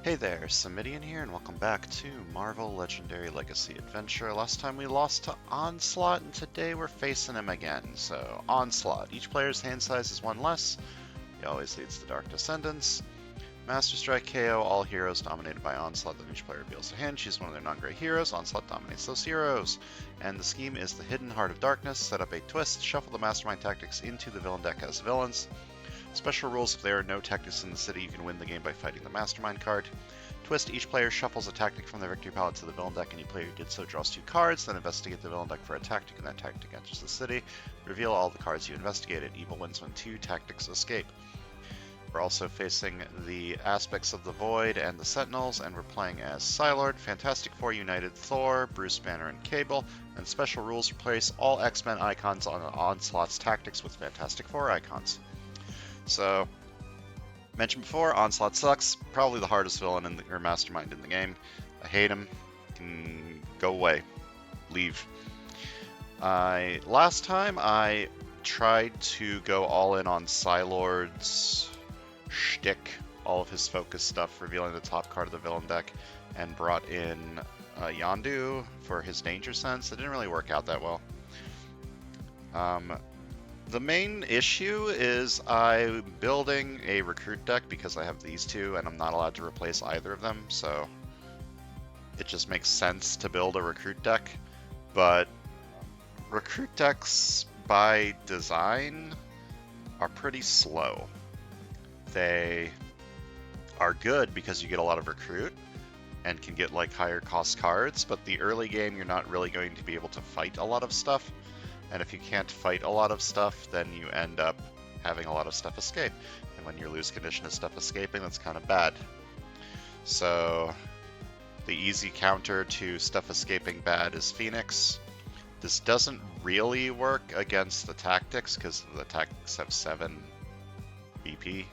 Hey there, Samitian here, and welcome back to Marvel Legendary Legacy Adventure. Last time we lost to Onslaught, and today we're facing him again. So, Onslaught. Each player's hand size is one less. He always leads to Dark Descendants. Master Strike KO, all heroes dominated by Onslaught. Then each player reveals a hand, choose one of their non-gray heroes. Onslaught dominates those heroes. And the scheme is the Hidden Heart of Darkness. Set up a twist, shuffle the Mastermind tactics into the villain deck as villains. Special rules: if there are no tactics in the city, you can win the game by fighting the Mastermind card. Twist: each player shuffles a tactic from their victory palette to the villain deck. Any player who did so draws 2 cards, then investigate the villain deck for a tactic, and that tactic enters the city. Reveal all the cards you investigated. Evil wins when 2 tactics escape. We're also facing the Aspects of the Void and the Sentinels, and we're playing as Psi-Lord, Fantastic Four United Thor, Bruce Banner, and Cable. And special rules: replace all X-Men icons on Onslaught's tactics with Fantastic Four icons. So, mentioned before, Onslaught sucks. Probably the hardest villain or mastermind in the game. I hate him. Can go away. Leave. Last time I tried to go all in on Psi-Lord's shtick, all of his focus stuff, revealing the top card of the villain deck, and brought in Yondu for his danger sense. It didn't really work out that well. The main issue is I'm building a recruit deck because I have these two and I'm not allowed to replace either of them, so it just makes sense to build a recruit deck. But recruit decks by design are pretty slow. They are good because you get a lot of recruit and can get like higher cost cards, but the early game you're not really going to be able to fight a lot of stuff. And if you can't fight a lot of stuff, then you end up having a lot of stuff escape. And when your lose condition is stuff escaping, that's kind of bad. So the easy counter to stuff escaping bad is Phoenix. This doesn't really work against the tactics because the tactics have 7 BP.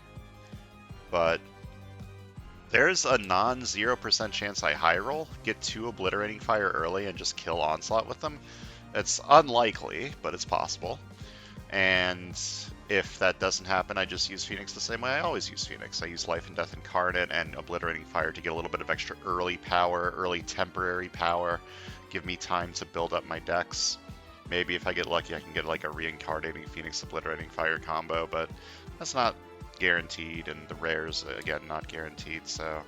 But there's a non-0% chance I high roll, get 2 Obliterating Fire early, and just kill Onslaught with them. It's unlikely, but it's possible. And if that doesn't happen, I just use Phoenix the same way I always use Phoenix. I use Life and Death Incarnate and Obliterating Fire to get a little bit of extra early power, early temporary power, give me time to build up my decks. Maybe if I get lucky, I can get like a Reincarnating Phoenix Obliterating Fire combo, but that's not guaranteed, and the rares, again, not guaranteed, so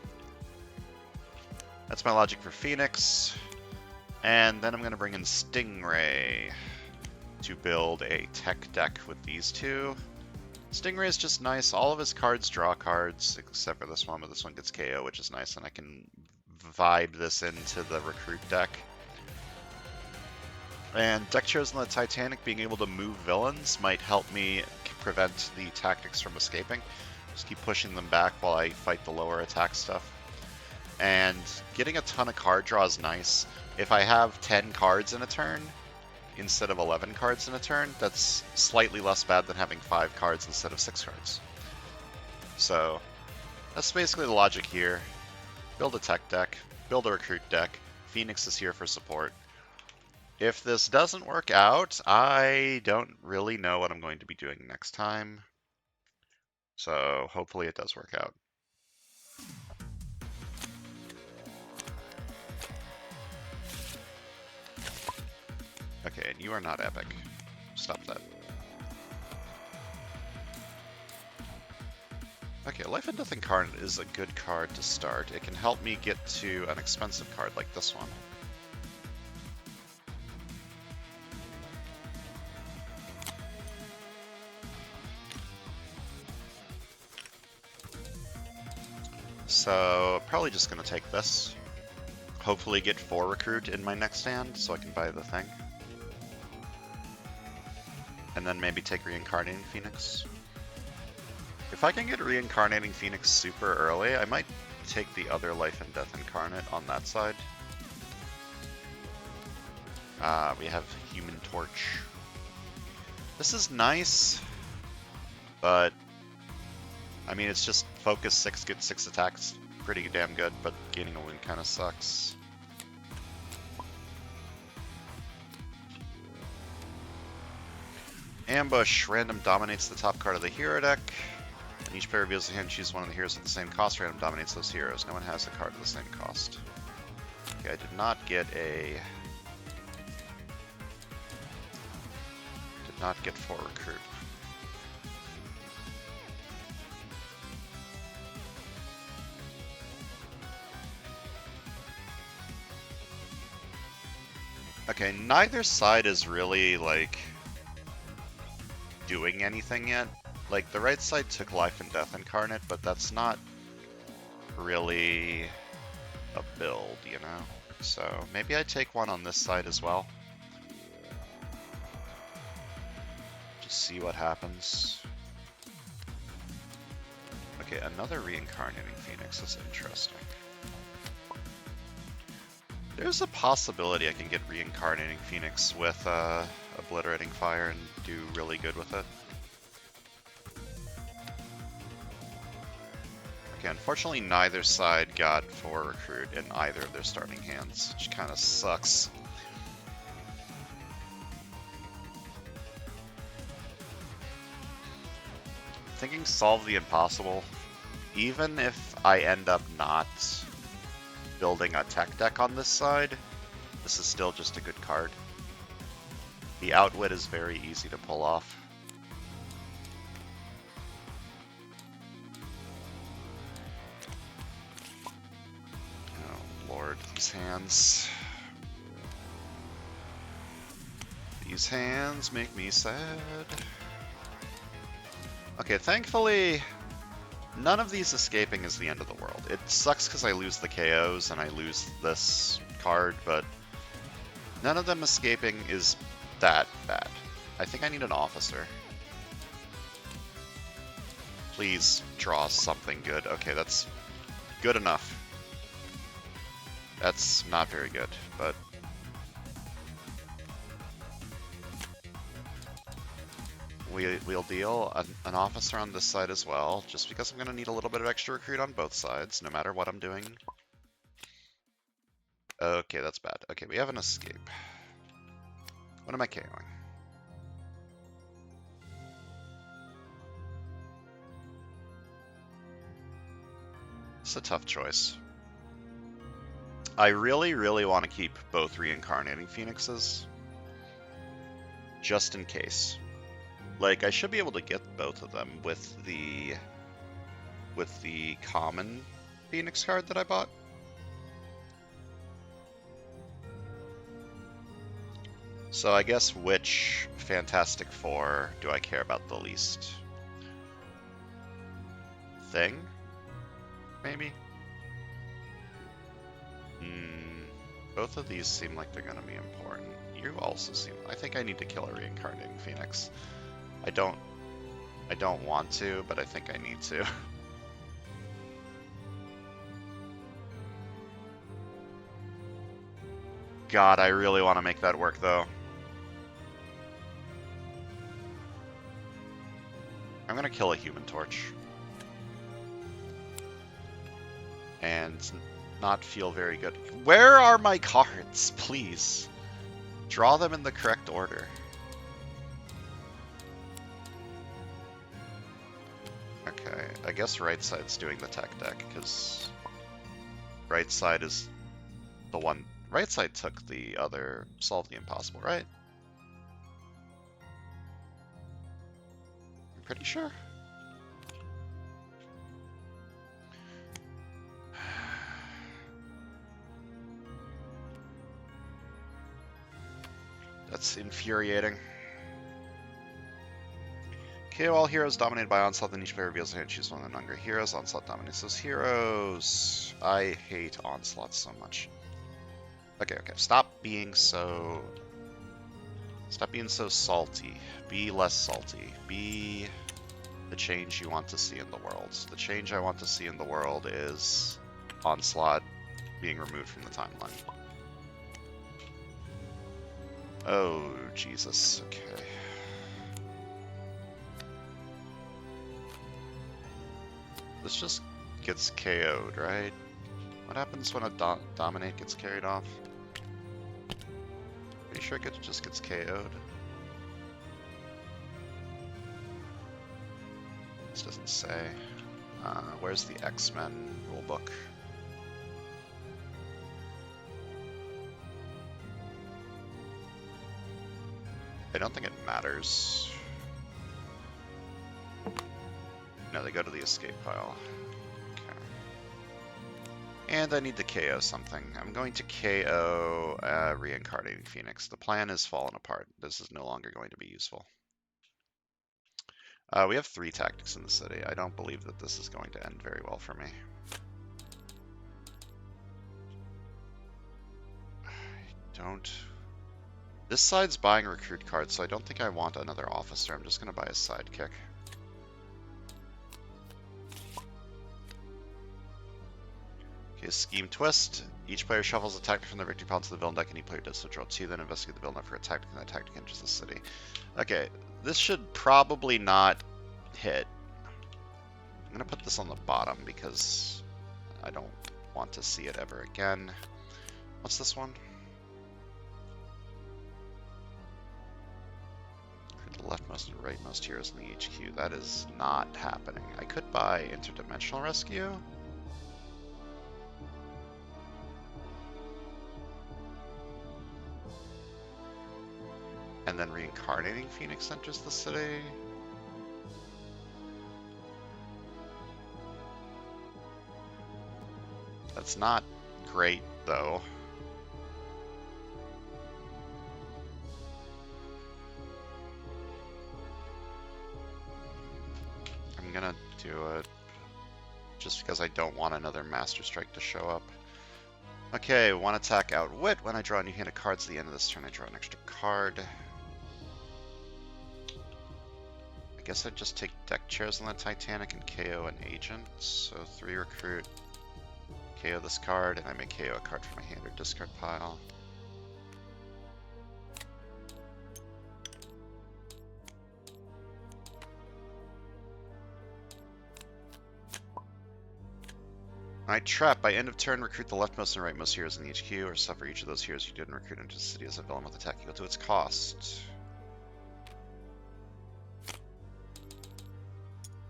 that's my logic for Phoenix. And then I'm going to bring in Stingray to build a tech deck with these two. Stingray is just nice. All of his cards draw cards, except for this one, but this one gets KO, which is nice, and I can vibe this into the recruit deck. And deck chosen on the Titanic, being able to move villains might help me prevent the tactics from escaping. Just keep pushing them back while I fight the lower attack stuff. And getting a ton of card draw is nice. If I have 10 cards in a turn instead of 11 cards in a turn, that's slightly less bad than having 5 cards instead of 6 cards. So that's basically the logic here. Build a tech deck, build a recruit deck. Phoenix is here for support. If this doesn't work out, I don't really know what I'm going to be doing next time. So hopefully it does work out. Okay, and you are not epic. Stop that. Okay, Life and Death Incarnate is a good card to start. It can help me get to an expensive card like this one. So, probably just going to take this. Hopefully get 4 recruit in my next hand so I can buy the thing. And then maybe take Reincarnating Phoenix. If I can get Reincarnating Phoenix super early, I might take the other Life and Death Incarnate on that side. We have Human Torch. This is nice, but I mean, it's just focus 6, get 6 attacks. Pretty damn good, but gaining a win kind of sucks. Ambush. Random dominates the top card of the hero deck. Each player reveals the hand, choose one of the heroes at the same cost, random dominates those heroes. No one has a card of the same cost. Okay, I did not get a... Did not get 4 recruit. Okay, neither side is really, like, doing anything yet. Like, the right side took Life and Death Incarnate, but that's not really a build, you know? So, maybe I take one on this side as well. Just see what happens. Okay, another Reincarnating Phoenix is interesting. There's a possibility I can get Reincarnating Phoenix with Obliterating Fire and do really good with it. Okay, unfortunately neither side got 4 recruit in either of their starting hands, which kind of sucks. Thinking solve the impossible, even if I end up not building a tech deck on this side, this is still just a good card. The Outwit is very easy to pull off. Oh lord, these hands. These hands make me sad. Okay, thankfully, none of these escaping is the end of the world. It sucks because I lose the KOs and I lose this card, but none of them escaping is that bad. I think I need an officer. Please draw something good. Okay, that's good enough. That's not very good, but... We'll deal an officer on this side as well, just because I'm going to need a little bit of extra recruit on both sides, no matter what I'm doing. Okay, that's bad. Okay, we have an escape. What am I KOing? It's a tough choice. I really, really want to keep both Reincarnating Phoenixes, just in case. Like, I should be able to get both of them with the common Phoenix card that I bought. So I guess which Fantastic Four do I care about the least? Thing? Maybe? Both of these seem like they're going to be important. You also seem... I think I need to kill a Reincarnating Phoenix. I don't want to, but I think I need to. God, I really want to make that work, though. I'm going to kill a Human Torch. And not feel very good. Where are my cards? Please. Draw them in the correct order. Okay, I guess right side's doing the tech deck, because right side is the one... Right side took the other Solve the Impossible, right? I'm pretty sure. That's infuriating. KO all heroes dominated by Onslaught, then each player reveals a hand, choose one of the Unger heroes. Onslaught dominates those heroes. I hate Onslaught so much. Okay, stop being so salty. Be less salty. Be the change you want to see in the world. The change I want to see in the world is Onslaught being removed from the timeline. Oh, Jesus. Okay. This just gets KO'd, right? What happens when a Dominate gets carried off? Pretty sure it just gets KO'd. This doesn't say. Where's the X-Men rulebook? I don't think it matters. No, they go to the escape pile. Okay. And I need to KO something. I'm going to KO Reincarnating Phoenix. The plan is fallen apart. This is no longer going to be useful. We have 3 tactics in the city. I don't believe that this is going to end very well for me. This side's buying recruit cards, so I don't think I want another officer. I'm just going to buy a sidekick. Okay, scheme twist. Each player shuffles a tactic from the victory pile to the villain deck, and each player does so. Draw 2, then investigate the villain deck for a tactic, and that tactic enters the city. Okay, this should probably not hit. I'm going to put this on the bottom because I don't want to see it ever again. What's this one? The leftmost and rightmost heroes in the HQ. That is not happening. I could buy Interdimensional Rescue. And then Reincarnating Phoenix enters the city. That's not great, though. I'm gonna do it just because I don't want another Master Strike to show up. Okay, 1 attack Outwit. When I draw a new hand of cards at the end of this turn, I draw an extra card. I guess I'd just take deck chairs on the Titanic and KO an agent. So 3 recruit, KO this card, and I may KO a card from my hand or discard pile. Alright, trap. By end of turn, recruit the leftmost and rightmost heroes in the HQ, or suffer each of those heroes you didn't recruit into the city as a villain with attack equal to its cost.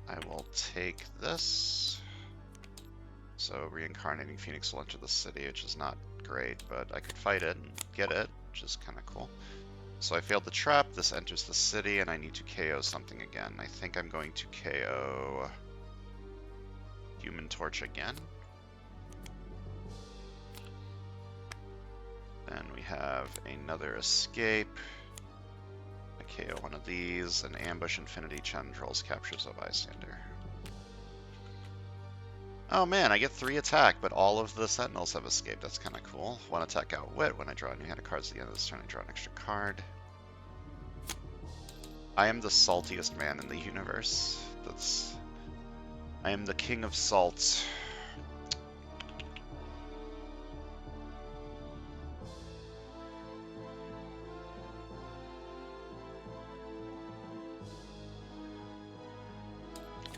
I will take this. So Reincarnating Phoenix will enter the city, which is not great, but I could fight it and get it, which is kind of cool. So I failed the trap, this enters the city, and I need to KO something again. I think I'm going to KO Human Torch again. Then we have another escape. I KO one of these, and Ambush Infinity Tendrils captures a bystander. Oh man, I get 3 attack, but all of the Sentinels have escaped. That's kind of cool. 1 attack Outwit. When I draw a new hand of cards at the end of this turn, I draw an extra card. I am the saltiest man in the universe. I am the king of salt.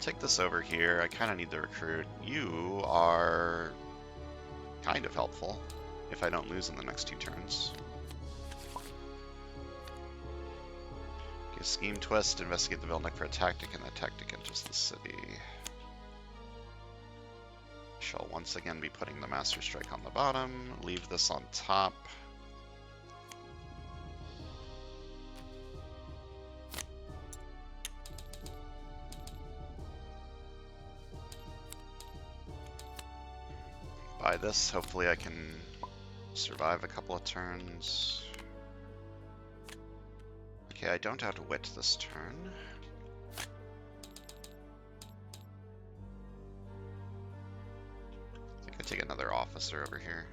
Take this over here. I kind of need the recruit. You are kind of helpful if I don't lose in the next 2 turns. Okay, scheme twist, investigate the villain deck for a tactic, and that tactic enters the city. Shall once again be putting the Master Strike on the bottom, leave this on top. Buy this, hopefully I can survive a couple of turns. Okay, I don't outwit this turn. I think I take another officer over here.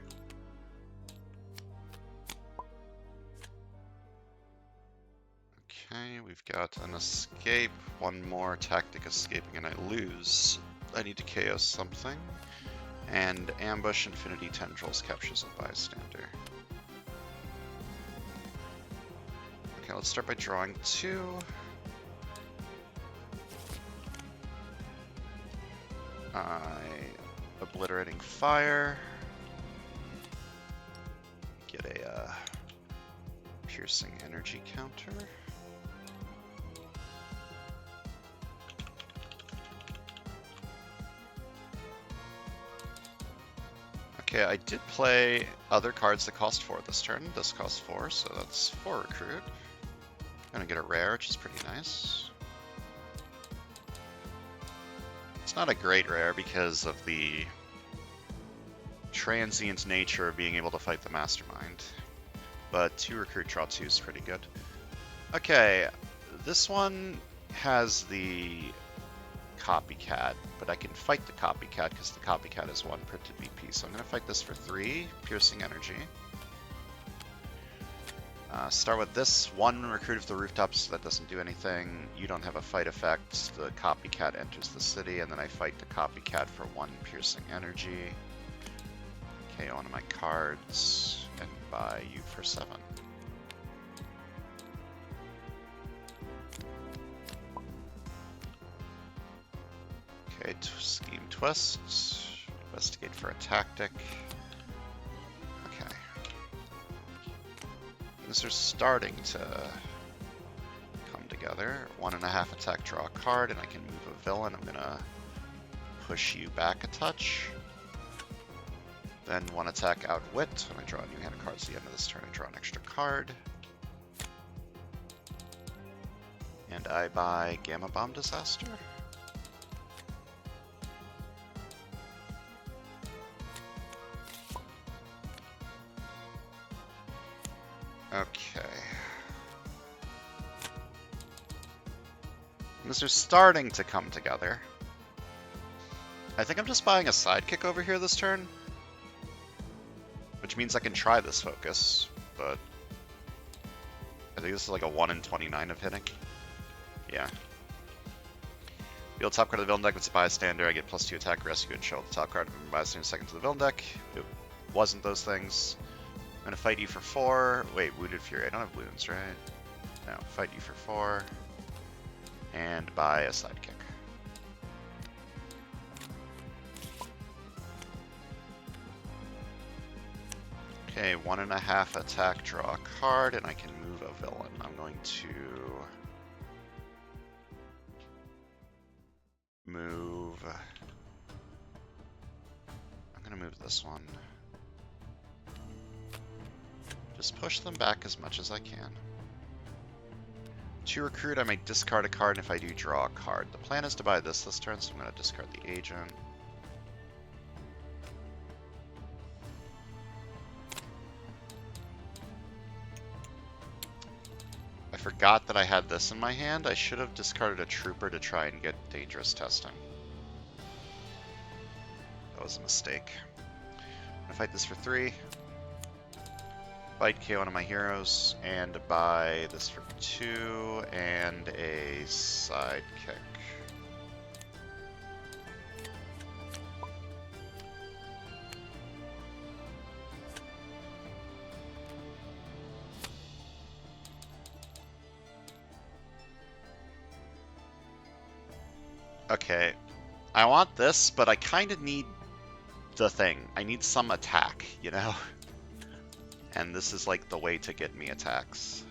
Okay, we've got an escape, 1 more tactic escaping, and I lose. I need to KO something. And Ambush Infinity Tendrils captures a bystander. Okay, let's start by drawing 2. Obliterating Fire. Get a Piercing Energy counter. Okay, I did play other cards that cost 4 this turn. This costs 4, so that's 4 recruit. Gonna get a rare, which is pretty nice. It's not a great rare because of the transient nature of being able to fight the Mastermind. But 2 recruit, draw 2 is pretty good. Okay, this one has the Copycat, but I can fight the Copycat because the Copycat is 1 printed BP. So I'm going to fight this for 3, Piercing Energy. Start with this 1 recruit of the rooftops, that doesn't do anything. You don't have a fight effect. The Copycat enters the city, and then I fight the Copycat for 1 Piercing Energy. KO one of my cards, and buy you for 7. Okay, Scheme Twist. Investigate for a tactic. Okay. These are starting to come together. 1.5 attack, draw a card, and I can move a villain. I'm gonna push you back a touch. Then 1 attack, Outwit. When I draw a new hand of cards at the end of this turn, I draw an extra card. And I buy Gamma Bomb Disaster. Okay. These are starting to come together. I think I'm just buying a sidekick over here this turn. Which means I can try this focus, but I think this is like a 1 in 29 of hitting. Yeah. Deal top card of the villain deck, it's a bystander. I get +2 attack, rescue, and show the top card of the bystander second to the villain deck. It wasn't those things. I'm gonna fight you for 4. Wait, Wounded Fury. I don't have wounds, right? No, fight you for 4. And buy a sidekick. Okay, 1.5 attack, draw a card, and I can move a villain. I'm going to move. I'm gonna move this one. Just push them back as much as I can. 2 recruit, I may discard a card, and if I do, draw a card. The plan is to buy this turn, so I'm going to discard the agent. I forgot that I had this in my hand. I should have discarded a trooper to try and get dangerous testing. That was a mistake. I'm going to fight this for 3. Fight KO one of my heroes, and buy this for 2, and a sidekick. Okay, I want this, but I kind of need the thing. I need some attack, you know? And this is like the way to get me attacks.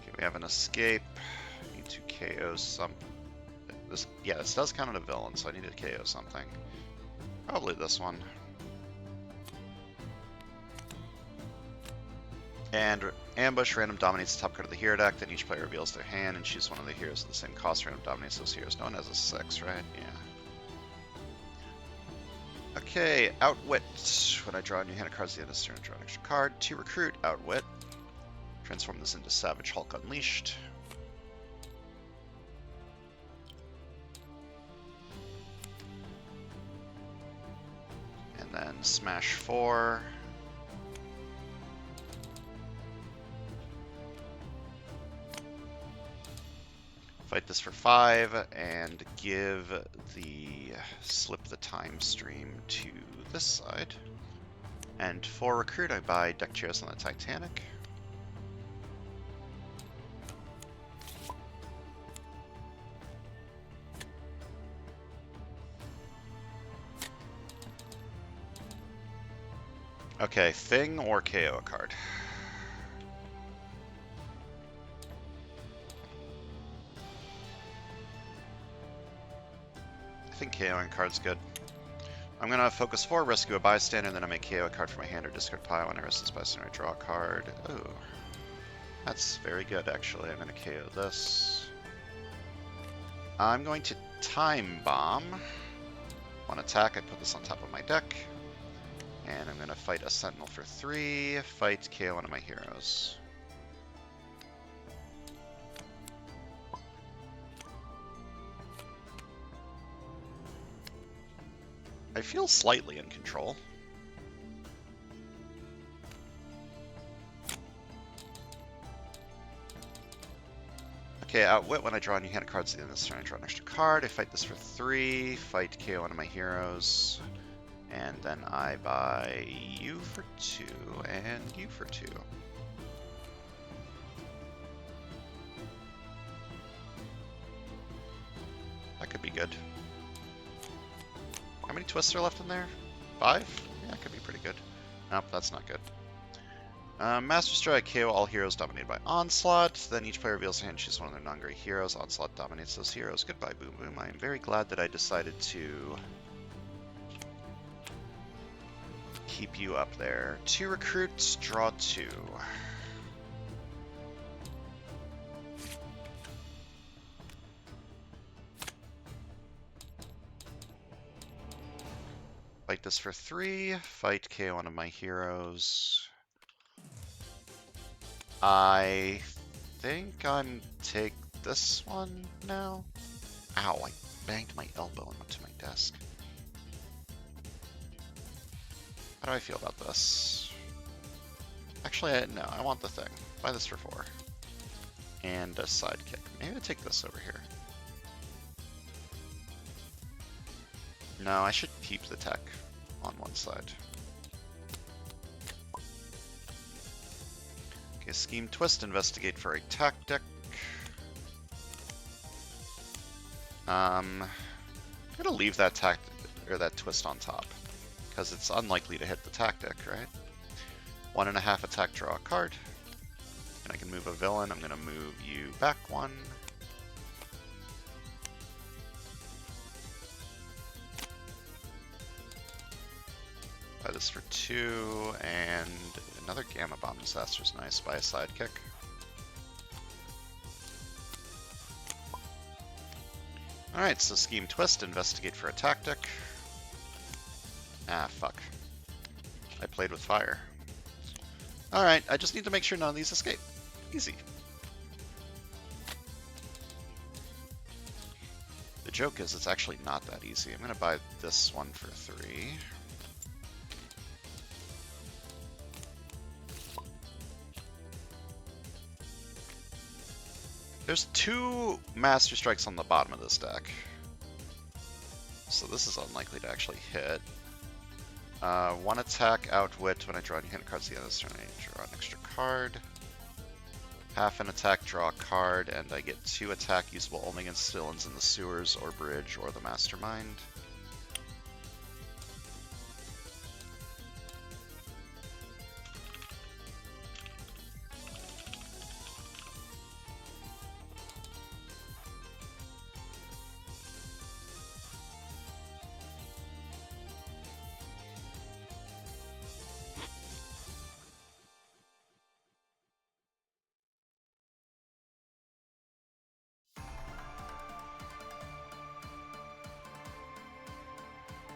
Okay, we have an escape. I need to KO some. This, yeah, this does count as a villain, so I need to KO something. Probably this one. And ambush random dominates the top card of the hero deck. Then each player reveals their hand and chooses one of the heroes of the same cost. Random dominates those heroes. No one has a 6, right? Yeah. Okay, Outwit. When I draw a new hand of cards at the end of this turn, I draw an extra card. 2 recruit, Outwit. Transform this into Savage Hulk Unleashed. And then Smash 4. Fight this for 5, and give the Slip the Time Stream to this side. And for recruit, I buy deck chairs on the Titanic. Okay, Thing or KO a card. I think KOing card's good. I'm gonna focus 4, rescue a bystander, and then I make KO a card from my hand or discard pile. When I rest this bystander, I draw a card. Oh, that's very good, actually. I'm gonna KO this. I'm going to Time Bomb. One attack, I put this on top of my deck. And I'm gonna fight a Sentinel for 3, fight KO one of my heroes. I feel slightly in control. Okay, Outwit. When I draw a new hand of cards at the end of this turn, I draw an extra card. I fight this for 3, fight KO one of my heroes, and then I buy you for 2 and you for 2. That could be good. How many twists are left in there? 5? Yeah, that could be pretty good. Nope, that's not good. Master Strike, KO all heroes dominated by Onslaught. Then each player reveals a hand, choose one of their non-great heroes. Onslaught dominates those heroes. Goodbye, Boom Boom. I am very glad that I decided to keep you up there. 2 recruits, draw 2. Fight this for 3, fight KO one of my heroes. I think I'm take this one now. Ow, I banged my elbow and went to my desk. How do I feel about this? Actually, no, I want the thing. Buy this for 4. And a sidekick. Maybe I'll take this over here. No, I should keep the tech on one side. Okay, Scheme Twist, investigate for a tactic. I'm gonna leave that tactic or that twist on top because it's unlikely to hit the tactic, right? 1.5 attack, draw a card, and I can move a villain. I'm gonna move you back 1. Buy this for 2, and another Gamma Bomb Disaster is nice. Buy a sidekick. Alright, so Scheme Twist, investigate for a tactic. Ah, fuck. I played with fire. Alright, I just need to make sure none of these escape. Easy. The joke is it's actually not that easy. I'm gonna buy this one for 3. There's 2 Master Strikes on the bottom of this deck, so this is unlikely to actually hit. 1 attack, Outwit. When I draw any hand cards at the end of this turn, I draw an extra card. Half an attack, draw a card, and I get 2 attack, usable only against villains in the sewers or bridge or the Mastermind.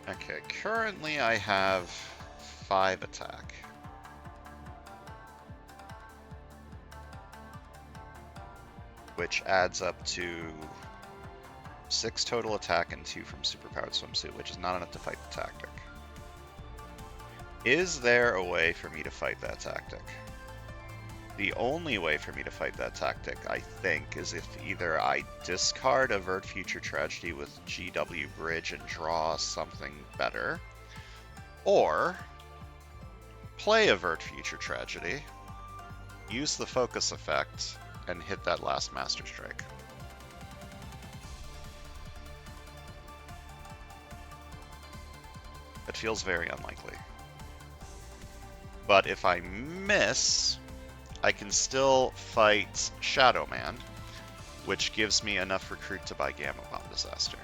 Okay, currently I have 5 attack. Which adds up to 6 total attack and 2 from Superpowered Swimsuit, which is not enough to fight the tactic. Is there a way for me to fight that tactic? The only way for me to fight that tactic, I think, is if either I discard Avert Future Tragedy with GW Bridge and draw something better, or play Avert Future Tragedy, use the focus effect, and hit that last Master Strike. It feels very unlikely. But if I miss, I can still fight Shadow Man, which gives me enough recruit to buy Gamma Bomb Disaster.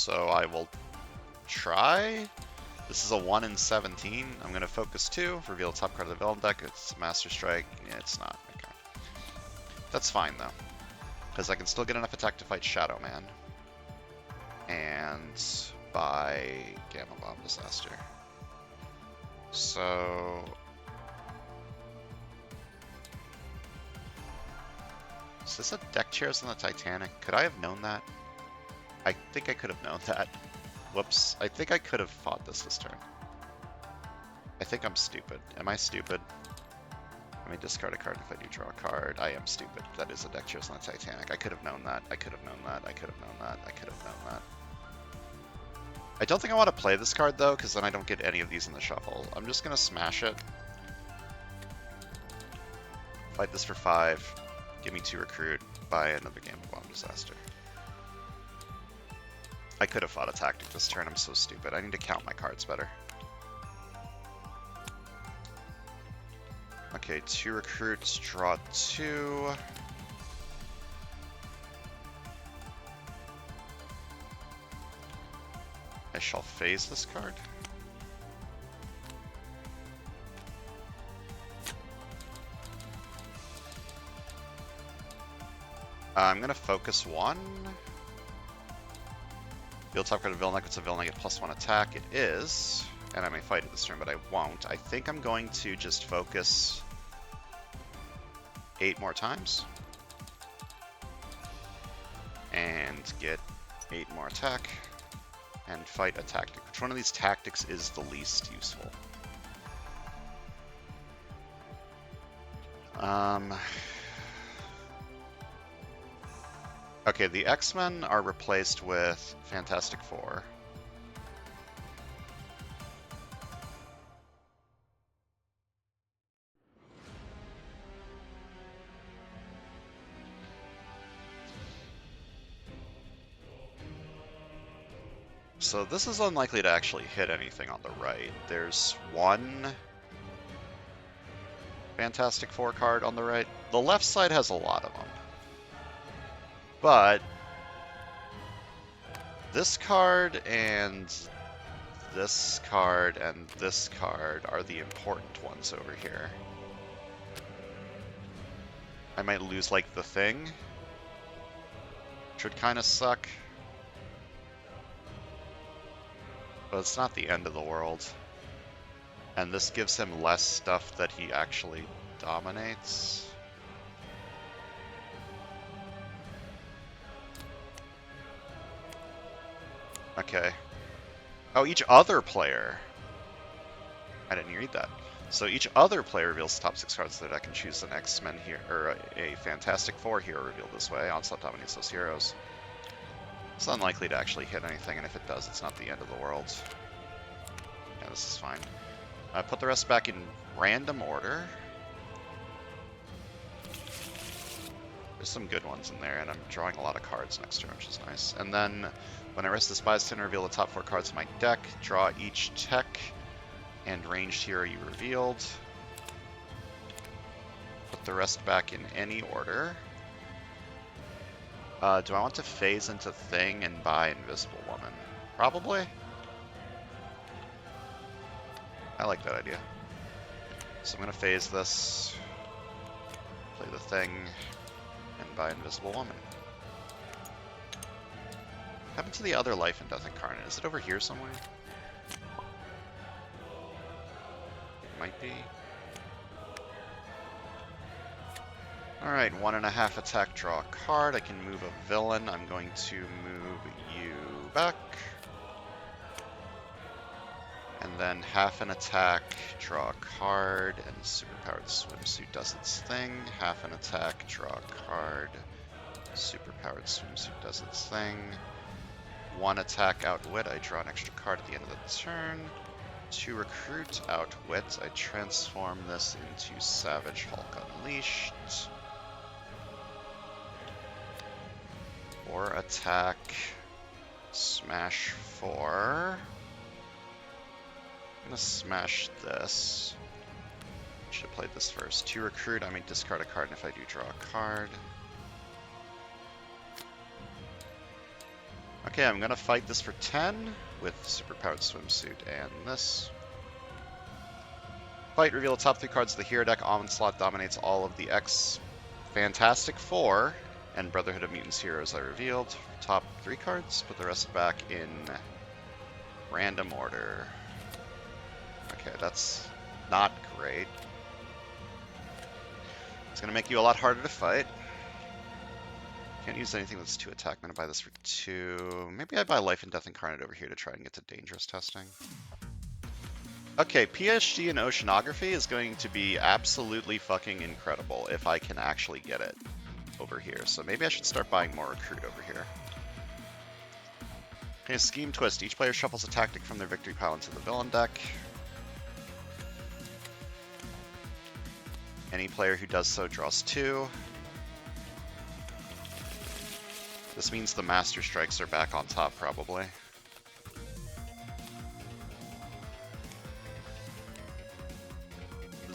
so I will try. This is a 1 in 17. I'm going to focus 2, reveal the top card of the villain deck. It's Master Strike. Yeah, it's not. Okay. That's fine, though, because I can still get enough attack to fight Shadow Man. And buy Gamma Bomb Disaster. So... is this a deck chairs on the Titanic? Could I have known that? I think I could have known that. Whoops. I think I could have fought this turn. I think I'm stupid. Am I stupid? Let me discard a card if I do draw a card. I am stupid. That is a deck chairs on the Titanic. I could have known that. I could have known that. I could have known that. I could have known that. I don't think I want to play this card, though, because then I don't get any of these in the shuffle. I'm just going to smash it. Fight this for 5. Give me 2 recruit. Buy another Gamma Bomb Disaster. I could have fought a tactic this turn. I'm so stupid. I need to count my cards better. Okay, 2 recruits. Draw 2. I shall phase this card. I'm going to focus 1. Build top card of villain deck. It's a villain, I get +1 attack. It is. And I may fight it this turn, but I won't. I think I'm going to just focus 8 more times. And get 8 more attack. And fight a tactic. Which one of these tactics is the least useful? Okay, the X-Men are replaced with Fantastic Four. So this is unlikely to actually hit anything on the right. There's 1 Fantastic Four card on the right. The left side has a lot of them. But this card and this card and this card are the important ones over here. I might lose, like, the Thing, which would kind of suck. But it's not the end of the world. And this gives him less stuff that he actually dominates. Okay. Oh, each other player. I didn't read that. So each other player reveals the top 6 cards that I can choose an X-Men here, or a Fantastic Four hero revealed this way. Onslaught dominates those heroes. It's unlikely to actually hit anything, and if it does, it's not the end of the world. Yeah, this is fine. Put the rest back in random order. There's some good ones in there, and I'm drawing a lot of cards next turn, which is nice. And then, when I rest this Bison, reveal the top 4 cards of my deck. Draw each tech and ranged hero you revealed. Put the rest back in any order. Do I want to phase into Thing and buy Invisible Woman? Probably. I like that idea. So I'm going to phase this, play the Thing, and buy Invisible Woman. What happened to the other Life and Death Incarnate? Is it over here somewhere? It might be. Alright, 1.5 attack, draw a card. I can move a villain. I'm going to move you back. And then half an attack, draw a card, and Superpowered Swimsuit does its thing. Half an attack, draw a card. Superpowered Swimsuit does its thing. 1 attack, Outwit. I draw an extra card at the end of the turn. 2 recruit, Outwit. I transform this into Savage Hulk Unleashed. 4 attack, smash 4. I'm gonna smash this. Should have played this first. 2 recruit, I may discard a card, and if I do, draw a card. Okay, I'm gonna fight this for 10 with Superpowered Swimsuit and this. Fight, reveal the top 3 cards of the hero deck. Onslaught dominates all of the X Fantastic Four and Brotherhood of Mutants heroes I revealed. Top 3 cards, put the rest back in random order. Okay, that's not great. It's gonna make you a lot harder to fight. Can't use anything that's 2 attack. I'm gonna buy this for 2. Maybe I buy Life and Death Incarnate over here to try and get to dangerous testing. Okay, PSG and Oceanography is going to be absolutely fucking incredible if I can actually get it over here. So maybe I should start buying more Recruit over here. Okay, Scheme Twist. Each player shuffles a tactic from their victory pile into the villain deck. Any player who does so draws 2. This means the Master Strikes are back on top, probably.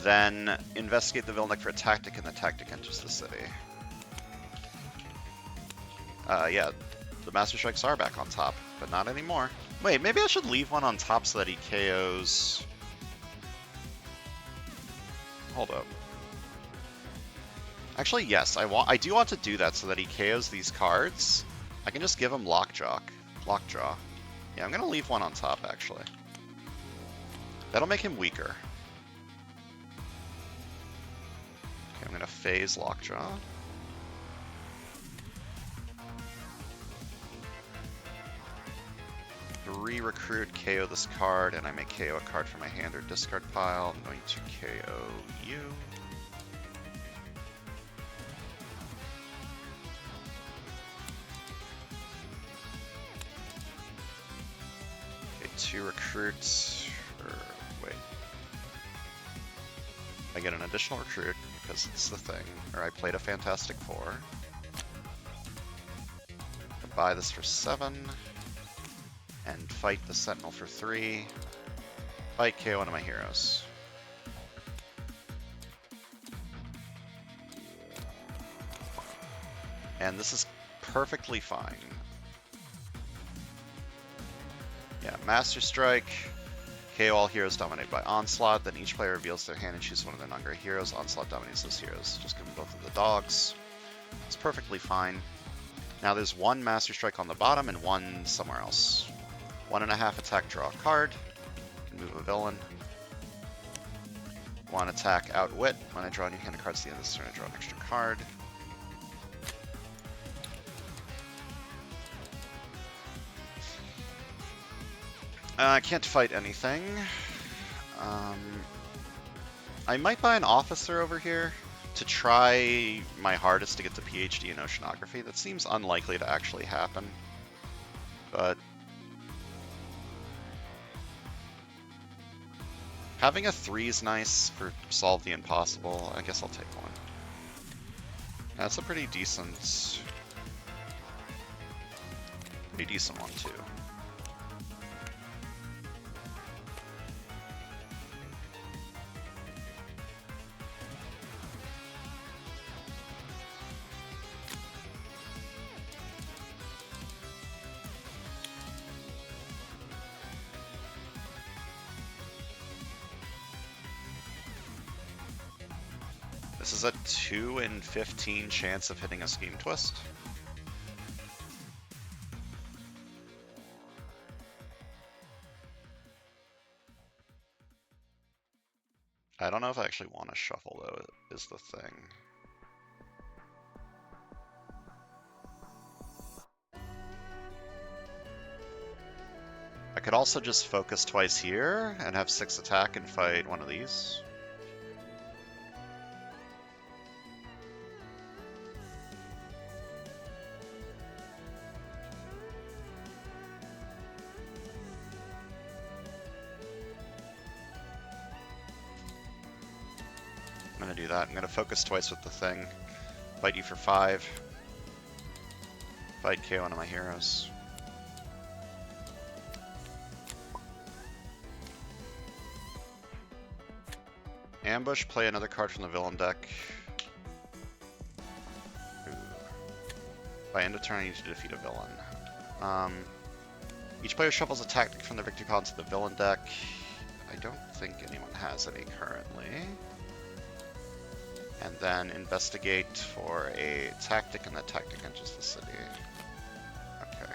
Then investigate the villain deck for a tactic, and the tactic enters the city. Yeah, the Master Strikes are back on top, but not anymore. Wait, maybe I should leave one on top so that he KOs... Hold up. Actually, yes, I do want to do that so that he KOs these cards. I can just give him Lockjaw. Yeah, I'm gonna leave one on top, actually. That'll make him weaker. Okay, I'm gonna phase Lockjaw. Re-recruit, KO this card, and I may KO a card from my hand or discard pile. I'm going to KO you. Okay, 2 recruits. Wait. I get an additional recruit because it's the thing. Or I played a Fantastic Four. I buy this for 7. And fight the Sentinel for 3. Fight KO one of my heroes. And this is perfectly fine. Yeah, Master Strike. KO all heroes dominated by Onslaught. Then each player reveals their hand and chooses one of their non-great heroes. Onslaught dominates those heroes. Just give them both of the dogs. It's perfectly fine. Now there's 1 Master Strike on the bottom and 1 somewhere else. 1.5 attack, draw a card. Can move a villain. 1 attack, outwit. When I draw a new hand of cards at the end of this turn, I draw an extra card. I can't fight anything. I might buy an officer over here to try my hardest to get the PhD in Oceanography. That seems unlikely to actually happen. But having a 3 is nice for solve the impossible. I guess I'll take 1. That's a pretty decent one too. This is a 2 in 15 chance of hitting a Scheme Twist. I don't know if I actually want to shuffle, though, is the thing. I could also just focus twice here and have 6 attack and fight one of these. I'm gonna do that. I'm gonna focus twice with the thing. Fight you for 5. Fight KO one of my heroes. Ambush, play another card from the villain deck. Ooh. By end of turn, I need to defeat a villain. Each player shuffles a tactic from the victory pile into the villain deck. I don't think anyone has any currently. And then investigate for a tactic, and that tactic enters the city. Okay.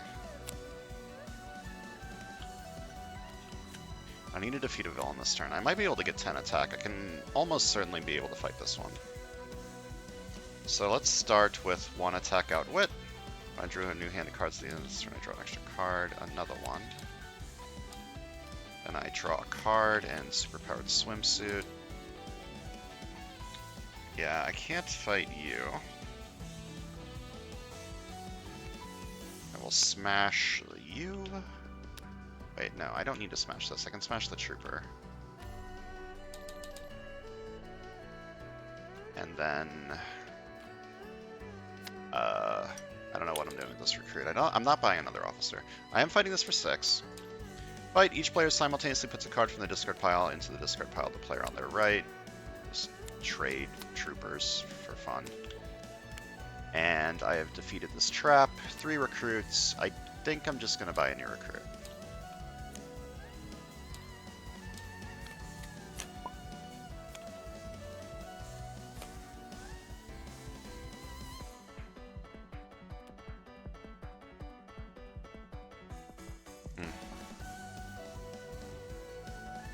I need to defeat a villain this turn. I might be able to get 10 attack. I can almost certainly be able to fight this one. So let's start with 1 attack outwit. I drew a new hand of cards at the end of this turn. I draw an extra card, another one. Then I draw a card and superpowered swimsuit. Yeah, I can't fight you. I will smash you. Wait, no, I don't need to smash this. I can smash the trooper. And then... I don't know what I'm doing with this recruit. I'm not buying another officer. I am fighting this for 6. Fight. Each player simultaneously puts a card from the discard pile into the discard pile of the player on their right. Just trade troopers for fun. And I have defeated this trap. 3 recruits. I think I'm just going to buy a new recruit.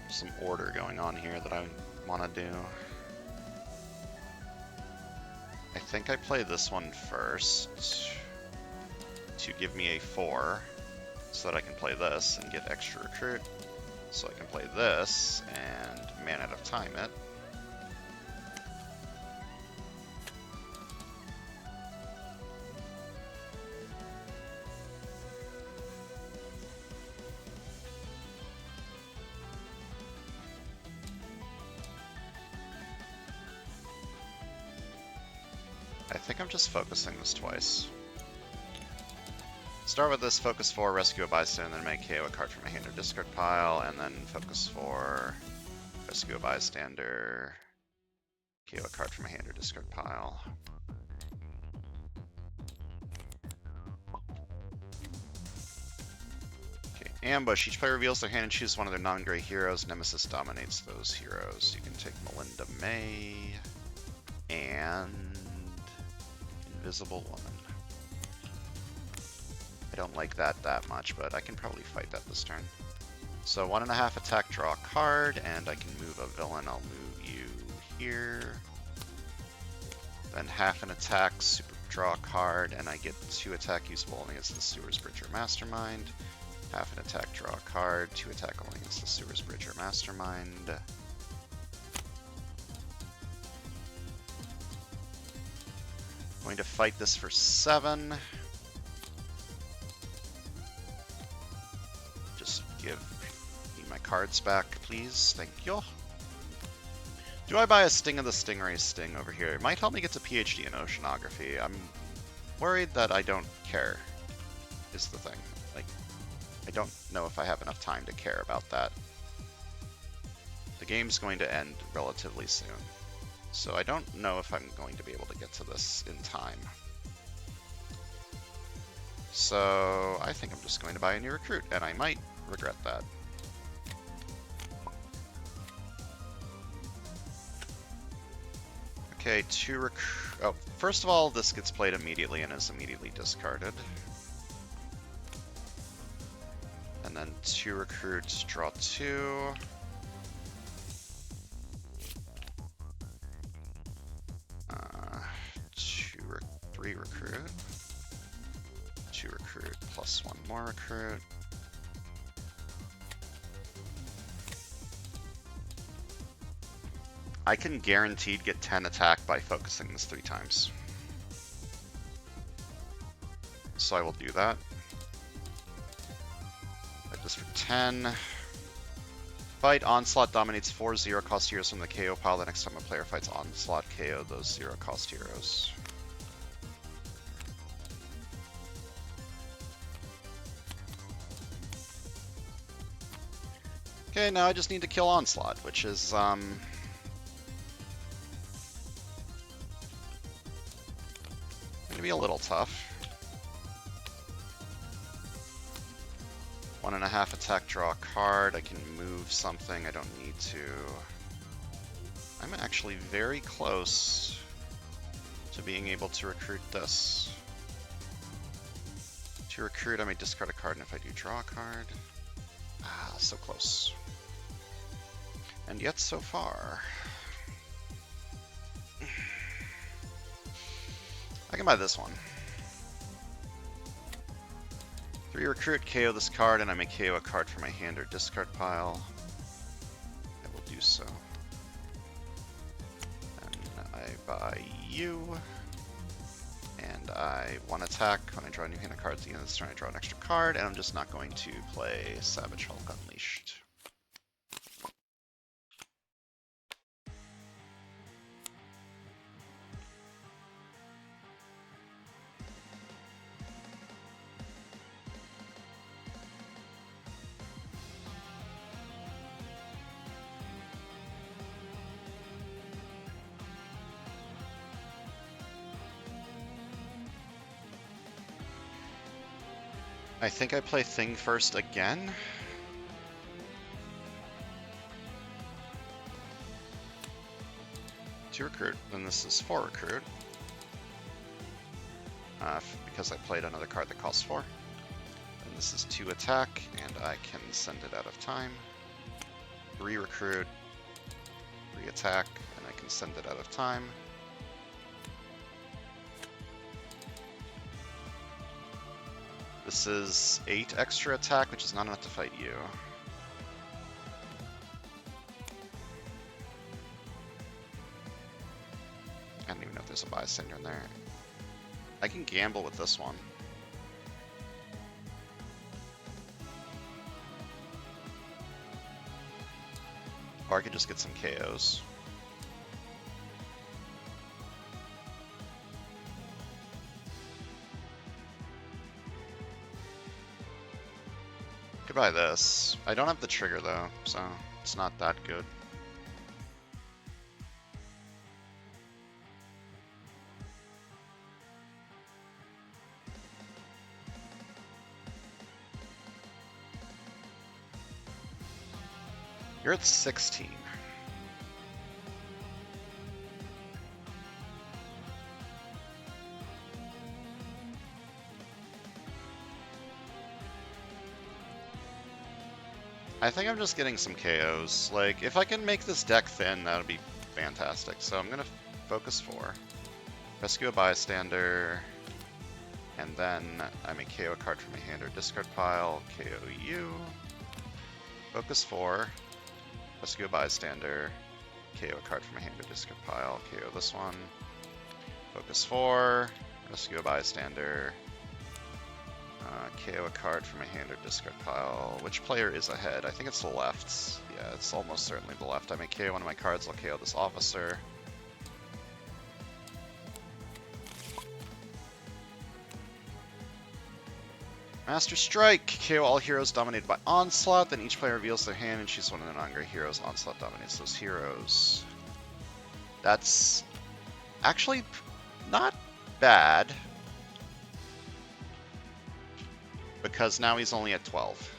Some order going on here that I want to do. I think I play this one first to give me a 4 so that I can play this and get extra recruit. So I can play this and man out of time it. I think I'm just focusing this twice. Start with this, focus 4, rescue a bystander, then make KO a card from a hand or discard pile, and then focus 4, rescue a bystander, KO a card from a hand or discard pile. Okay, ambush. Each player reveals their hand and chooses one of their non-gray heroes. Nemesis dominates those heroes. You can take Melinda May and Invisible Woman. I don't like that much, but I can probably fight that this turn. So 1.5 attack, draw a card, and I can move a villain. I'll move you here. Then half an attack, super draw a card, and I get 2 attack usable only against the Sewers Bridger Mastermind. Half an attack, draw a card, 2 attack only against the Sewers Bridger Mastermind. Going to fight this for 7. Just give me my cards back, please. Thank you. Do I buy a Sting of the Stingray Sting over here? It might help me get to PhD in Oceanography. I'm worried that I don't care, is the thing. Like, I don't know if I have enough time to care about that. The game's going to end relatively soon. So I don't know if I'm going to be able to get to this in time. So I think I'm just going to buy a new recruit, and I might regret that. Okay, 2 recruit. Oh, first of all, this gets played immediately and is immediately discarded. And then 2 recruits, draw 2. 3 recruit. 2 recruit plus 1 more recruit. I can guaranteed get 10 attack by focusing this 3 times. So I will do that. Fight this for 10. Fight. Onslaught dominates 4 0-cost heroes from the KO pile. The next time a player fights Onslaught, KO those 0-cost heroes. Okay, now I just need to kill Onslaught, which is, going to be a little tough. 1.5 attack, draw a card. I can move something. I don't need to. I'm actually very close to being able to recruit this. To recruit, I may discard a card, and if I do, draw a card. Ah, so close. And yet so far. I can buy this one. 3 recruit, KO this card, and I may KO a card from my hand or discard pile. I will do so. And I buy you. And I 1 attack. When I draw a new hand of cards at the end of this turn, I draw an extra card, and I'm just not going to play Savage Hulk Unleashed. I think I play Thing first again. To recruit, then this is 4 recruit. Because I played another card that costs 4. And this is 2 attack, and I can send it out of time. 3 recruit, 3 attack, and I can send it out of time. This is 8 extra attack, which is not enough to fight you. I don't even know if there's a bystander in there. I can gamble with this one. Or I could just get some KOs. Could buy this. I don't have the trigger though, so it's not that good. You're at 16. I think I'm just getting some KOs. Like, if I can make this deck thin, that would be fantastic. So I'm gonna focus 4. Rescue a bystander. And then I may KO a card from my hand or discard pile. KO you. Focus 4. Rescue a bystander. KO a card from my hand or discard pile. KO this one. Focus 4. Rescue a bystander. KO a card from my hand or discard pile. Which player is ahead? I think it's the left. Yeah, it's almost certainly the left. I may KO one of my cards. I'll KO this officer. Master Strike! KO all heroes dominated by Onslaught. Then each player reveals their hand and chooses one of their non-great heroes. Onslaught dominates those heroes. That's actually not bad. Because now he's only at 12.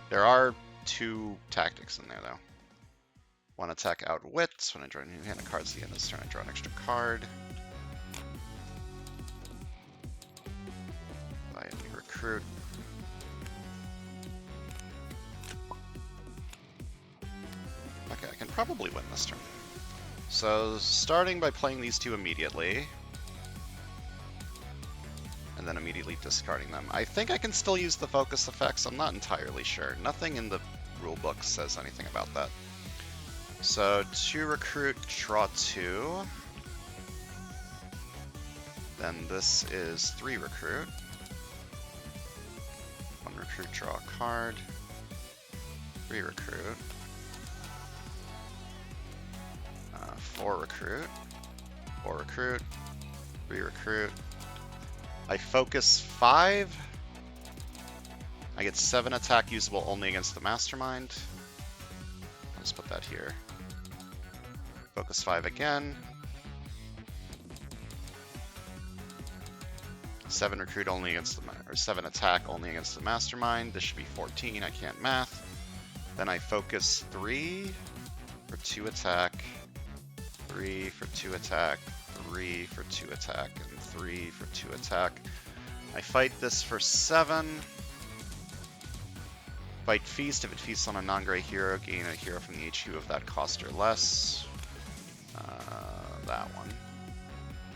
There are 2 tactics in there, though. 1 attack outwits. When I draw a new hand of cards at the end of this turn, I draw an extra card. Buy a new recruit. Okay, I can probably win this turn. So, starting by playing these 2 immediately. And then immediately discarding them. I think I can still use the focus effects. I'm not entirely sure. Nothing in the rulebook says anything about that. So 2 recruit, draw 2. Then this is 3 recruit. 1 recruit, draw a card. 3 recruit. 4 recruit. 4 recruit. 3 recruit. I focus 5. I get 7 attack usable only against the Mastermind. I'll just put that here. Focus 5 again. 7 recruit only against the, or 7 attack only against the mastermind. This should be 14. I can't math. Then I focus 3 for 2 attack, 3 for 2 attack, 3 for 2 attack, and 3 for 2 attack. I fight this for 7. Fight Feast. If it feasts on a non-gray hero, gain a hero from the HQ of that cost or less. That one.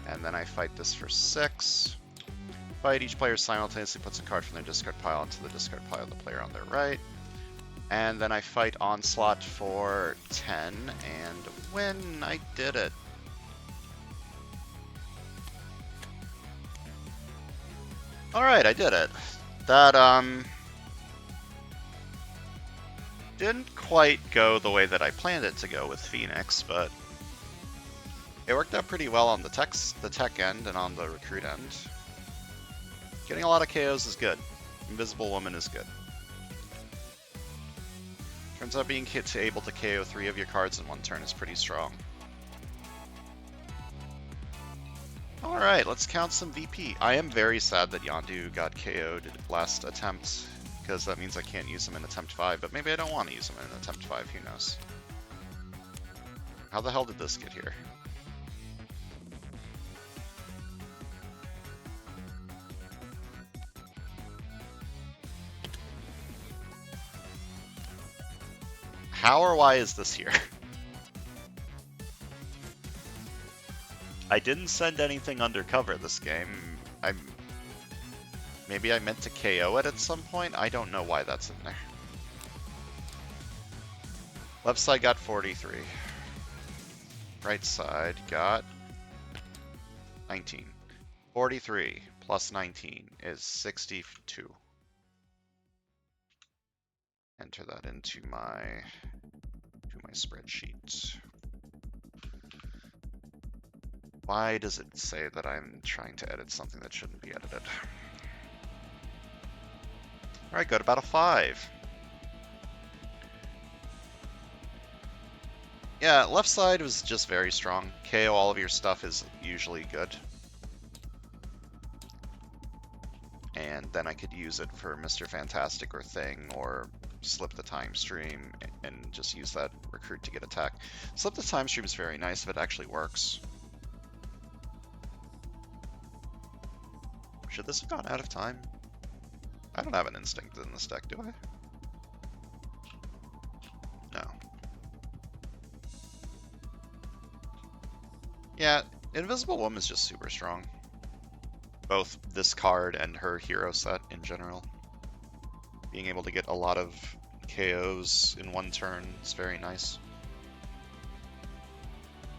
And then I fight this for 6. Fight. Each player simultaneously puts a card from their discard pile into the discard pile of the player on their right. And then I fight Onslaught for 10 and win. I did it. Alright, I did it. That, didn't quite go the way that I planned it to go with Phoenix, but it worked out pretty well on the tech end and on the recruit end. Getting a lot of KOs is good. Invisible Woman is good. Turns out being able to KO 3 of your cards in one turn is pretty strong. Alright, let's count some VP. I am very sad that Yondu got KO'd last attempt, because that means I can't use him in attempt 5, but maybe I don't want to use him in attempt 5, who knows. How the hell did this get here? How or why is this here? I didn't send anything undercover this game. Maybe I meant to KO it at some point? I don't know why that's in there. Left side got 43. Right side got 19. 43 plus 19 is 62. Enter that into my spreadsheet. Why does it say that I'm trying to edit something that shouldn't be edited? Alright, go to battle 5. Yeah, left side was just very strong. KO all of your stuff is usually good. And then I could use it for Mr. Fantastic or Thing, or slip the time stream and just use that recruit to get attack. Slip the time stream is very nice if it actually works. Should this have gone out of time? I don't have an instinct in this deck, do I? No. Yeah, Invisible Woman is just super strong. Both this card and her hero set in general. Being able to get a lot of KOs in one turn is very nice.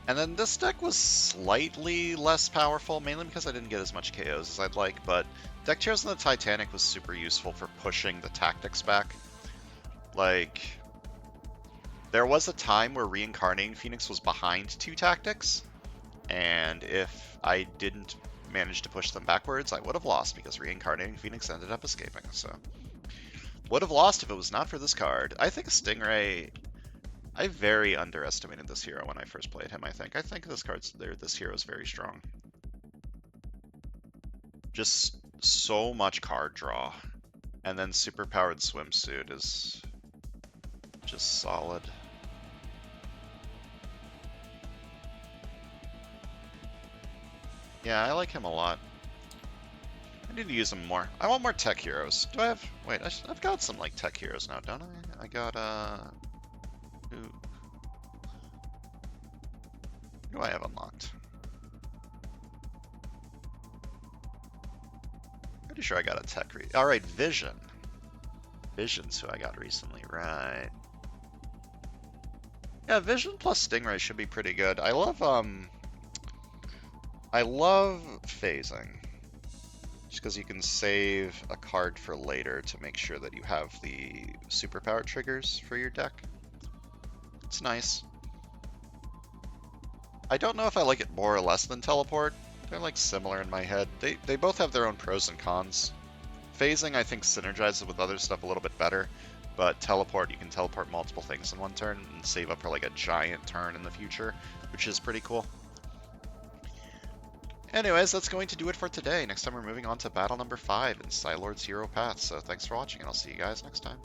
And then this deck was slightly less powerful, mainly because I didn't get as much KOs as I'd like, but Deck Chairs in the Titanic was super useful for pushing the tactics back. Like, there was a time where Reincarnating Phoenix was behind 2 tactics, and if I didn't manage to push them backwards, I would have lost, because Reincarnating Phoenix ended up escaping, so... Would have lost if it was not for this card. I think Stingray... I very underestimated this hero when I first played him, I think. I think this hero is very strong. Just so much card draw. And then Superpowered Swimsuit is just solid. Yeah, I like him a lot. I need to use them more. I want more tech heroes. Do I have... Wait, I've got some, like, tech heroes now, don't I? I got, Who do I have unlocked? Pretty sure I got a tech Alright, Vision. Vision's who I got recently, right. Yeah, Vision plus Stingray should be pretty good. I love phasing. Just because you can save a card for later to make sure that you have the superpower triggers for your deck. It's nice. I don't know if I like it more or less than Teleport. They're like similar in my head. They both have their own pros and cons. Phasing, I think, synergizes with other stuff a little bit better, but Teleport, you can teleport multiple things in one turn and save up for like a giant turn in the future, which is pretty cool. Anyways, that's going to do it for today. Next time we're moving on to battle number 5 in Psi-Lord's Hero Path. So thanks for watching, and I'll see you guys next time.